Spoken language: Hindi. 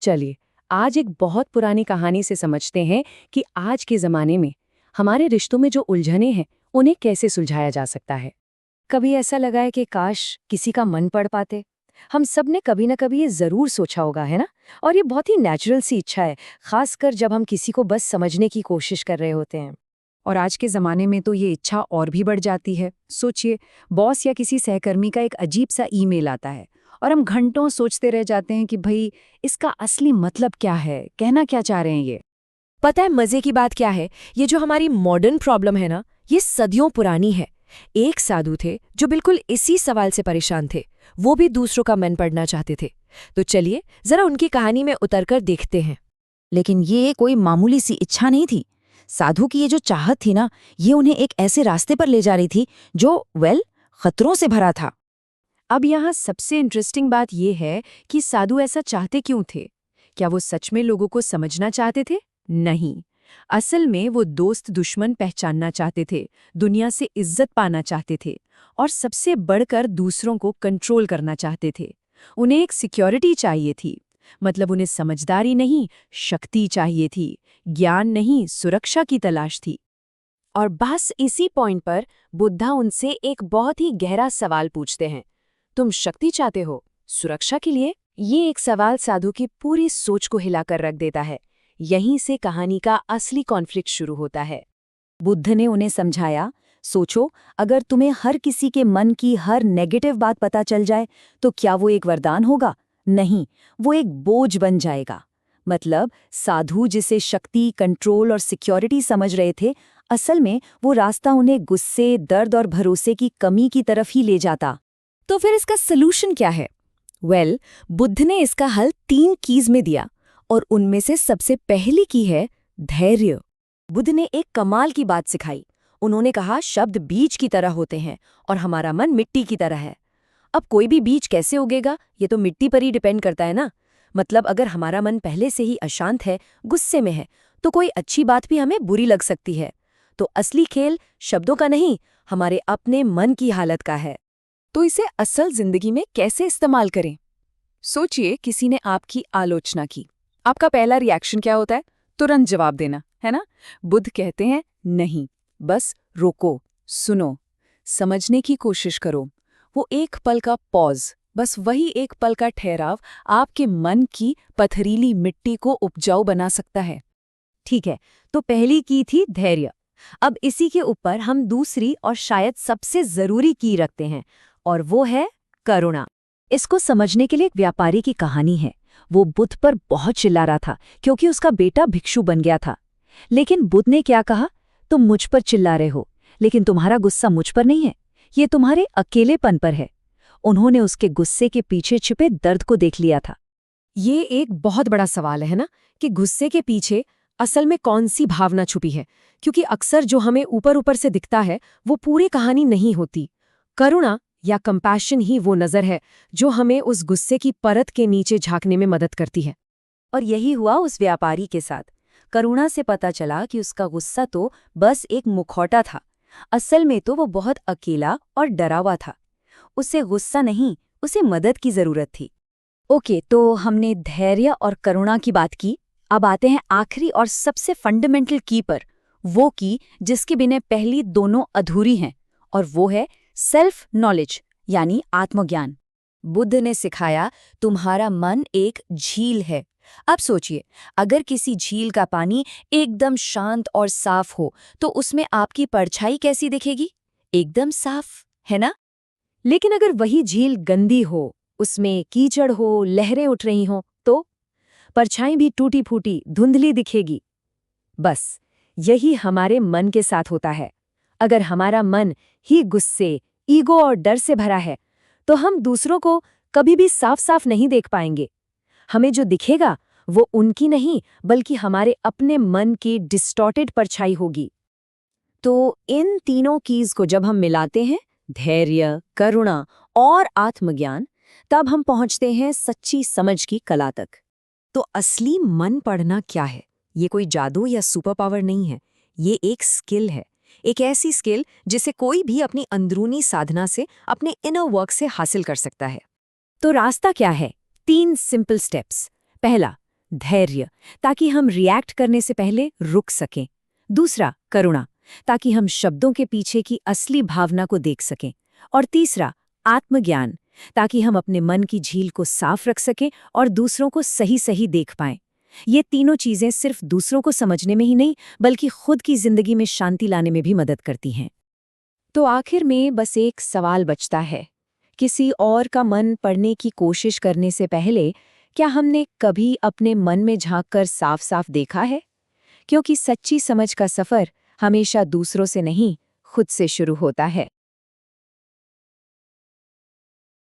चलिए, आज एक बहुत पुरानी कहानी से समझते हैं कि आज के ज़माने में हमारे रिश्तों में जो उलझनें हैं, उन्हें कैसे सुलझाया जा सकता है। कभी ऐसा लगा है कि काश किसी का मन पढ़ पाते? हम सब ने कभी न कभी ये ज़रूर सोचा होगा, है ना? और ये बहुत ही नेचुरल सी इच्छा है, खासकर जब हम किसी को बस समझने की कोशिश कर रहे होते हैं। और आज के ज़माने में तो ये इच्छा और भी बढ़ जाती है। सोचिए, बॉस या किसी सहकर्मी का एक अजीब सा ईमेल आता है और हम घंटों सोचते रह जाते हैं कि भाई इसका असली मतलब क्या है, कहना क्या चाह रहे हैं ये। पता है मज़े की बात क्या है? ये जो हमारी मॉडर्न प्रॉब्लम है ना, ये सदियों पुरानी है। एक साधु थे जो बिल्कुल इसी सवाल से परेशान थे। वो भी दूसरों का मन पढ़ना चाहते थे। तो चलिए जरा उनकी कहानी में उतरकर देखते हैं। लेकिन ये कोई मामूली सी इच्छा नहीं थी। साधु की ये जो चाहत थी ना, ये उन्हें एक ऐसे रास्ते पर ले जा रही थी जो खतरों से भरा था। अब यहाँ सबसे इंटरेस्टिंग बात यह है कि साधु ऐसा चाहते क्यों थे? क्या वो सच में लोगों को समझना चाहते थे? नहीं। असल में वो दोस्त दुश्मन पहचानना चाहते थे, दुनिया से इज्जत पाना चाहते थे और सबसे बढ़कर दूसरों को कंट्रोल करना चाहते थे। उन्हें एक सिक्योरिटी चाहिए थी। मतलब उन्हें समझदारी नहीं, शक्ति चाहिए थी। ज्ञान नहीं, सुरक्षा की तलाश थी। और बस इसी पॉइंट पर बुद्धा उनसे एक बहुत ही गहरा सवाल पूछते हैं। तुम शक्ति चाहते हो, सुरक्षा के लिए? ये एक सवाल साधु की पूरी सोच को हिलाकर रख देता है। यहीं से कहानी का असली कॉन्फ्लिक्ट शुरू होता है। बुद्ध ने उन्हें समझाया, सोचो, अगर तुम्हें हर किसी के मन की हर नेगेटिव बात पता चल जाए तो क्या वो एक वरदान होगा? नहीं, वो एक बोझ बन जाएगा। मतलब साधु जिसे शक्ति, कंट्रोल और सिक्योरिटी समझ रहे थे, असल में वो रास्ता उन्हें गुस्से, दर्द और भरोसे की कमी की तरफ ही ले जाता। तो फिर इसका सलूशन क्या है? बुद्ध ने इसका हल 3 कीज में दिया और उनमें से सबसे पहली की है धैर्य। बुद्ध ने एक कमाल की बात सिखाई। उन्होंने कहा शब्द बीज की तरह होते हैं और हमारा मन मिट्टी की तरह है। अब कोई भी बीज कैसे उगेगा, ये तो मिट्टी पर ही डिपेंड करता है ना। मतलब अगर हमारा मन पहले से ही अशांत है, गुस्से में है, तो कोई अच्छी बात भी हमें बुरी लग सकती है। तो असली खेल शब्दों का नहीं, हमारे अपने मन की हालत का है। तो इसे असल जिंदगी में कैसे इस्तेमाल करें? सोचिए, किसी ने आपकी आलोचना की। आपका पहला रिएक्शन क्या होता है? तुरंत जवाब देना, है ना? बुद्ध कहते हैं नहीं, बस रोको, सुनो, समझने की कोशिश करो। वो एक पल का पॉज, बस वही एक पल का ठहराव आपके मन की पथरीली मिट्टी को उपजाऊ बना सकता है। ठीक है, तो पहली की थी धैर्य। अब इसी के ऊपर हम दूसरी और शायद सबसे जरूरी की रखते हैं, और वो है करुणा। इसको समझने के लिए एक व्यापारी की कहानी है। वो बुद्ध पर बहुत चिल्ला रहा था क्योंकि उसका बेटा भिक्षु बन गया था। लेकिन बुद्ध ने क्या कहा? तुम मुझ पर चिल्ला रहे हो, लेकिन तुम्हारा गुस्सा मुझ पर नहीं है, ये तुम्हारे अकेलेपन पर है। उन्होंने उसके गुस्से के पीछे छिपे दर्द को देख लिया था। ये एक बहुत बड़ा सवाल है ना, कि गुस्से के पीछे असल में कौन सी भावना छुपी है? क्योंकि अक्सर जो हमें ऊपर ऊपर से दिखता है वो पूरी कहानी नहीं होती। करुणा या कंपैशन ही वो नज़र है जो हमें उस गुस्से की परत के नीचे झांकने में मदद करती है। और यही हुआ उस व्यापारी के साथ। करुणा से पता चला कि उसका गुस्सा तो बस एक मुखौटा था। असल में तो वो बहुत अकेला और डरा हुआ था। उसे गुस्सा नहीं, उसे मदद की जरूरत थी। ओके, तो हमने धैर्य और करुणा की बात की। अब आते हैं आखिरी और सबसे फंडामेंटल की पर, वो की जिसके बिना पहली दोनों अधूरी हैं, और वो है सेल्फ नॉलेज, यानी आत्मज्ञान। बुद्ध ने सिखाया तुम्हारा मन एक झील है। अब सोचिए, अगर किसी झील का पानी एकदम शांत और साफ हो तो उसमें आपकी परछाई कैसी दिखेगी? एकदम साफ, है ना? लेकिन अगर वही झील गंदी हो, उसमें कीचड़ हो, लहरें उठ रही हों, तो परछाई भी टूटी फूटी धुंधली दिखेगी। बस यही हमारे मन के साथ होता है। अगर हमारा मन ही गुस्से, ईगो और डर से भरा है तो हम दूसरों को कभी भी साफ साफ नहीं देख पाएंगे। हमें जो दिखेगा वो उनकी नहीं, बल्कि हमारे अपने मन की डिस्टॉर्टेड परछाई होगी। तो इन तीनों कीज को जब हम मिलाते हैं, धैर्य, करुणा और आत्मज्ञान, तब हम पहुंचते हैं सच्ची समझ की कला तक। तो असली मन पढ़ना क्या है? ये कोई जादू या सुपर पावर नहीं है। ये एक स्किल है। एक ऐसी स्किल जिसे कोई भी अपनी अंदरूनी साधना से, अपने इनर वर्क से हासिल कर सकता है। तो रास्ता क्या है? 3 सिंपल स्टेप्स। पहला, धैर्य, ताकि हम रिएक्ट करने से पहले रुक सकें। दूसरा, करुणा, ताकि हम शब्दों के पीछे की असली भावना को देख सकें। और तीसरा, आत्मज्ञान, ताकि हम अपने मन की झील को साफ रख सकें और दूसरों को सही सही देख पाएं। ये तीनों चीजें सिर्फ दूसरों को समझने में ही नहीं, बल्कि खुद की जिंदगी में शांति लाने में भी मदद करती हैं। तो आखिर में बस एक सवाल बचता है, किसी और का मन पढ़ने की कोशिश करने से पहले क्या हमने कभी अपने मन में झांककर साफ साफ देखा है? क्योंकि सच्ची समझ का सफर हमेशा दूसरों से नहीं, खुद से शुरू होता है।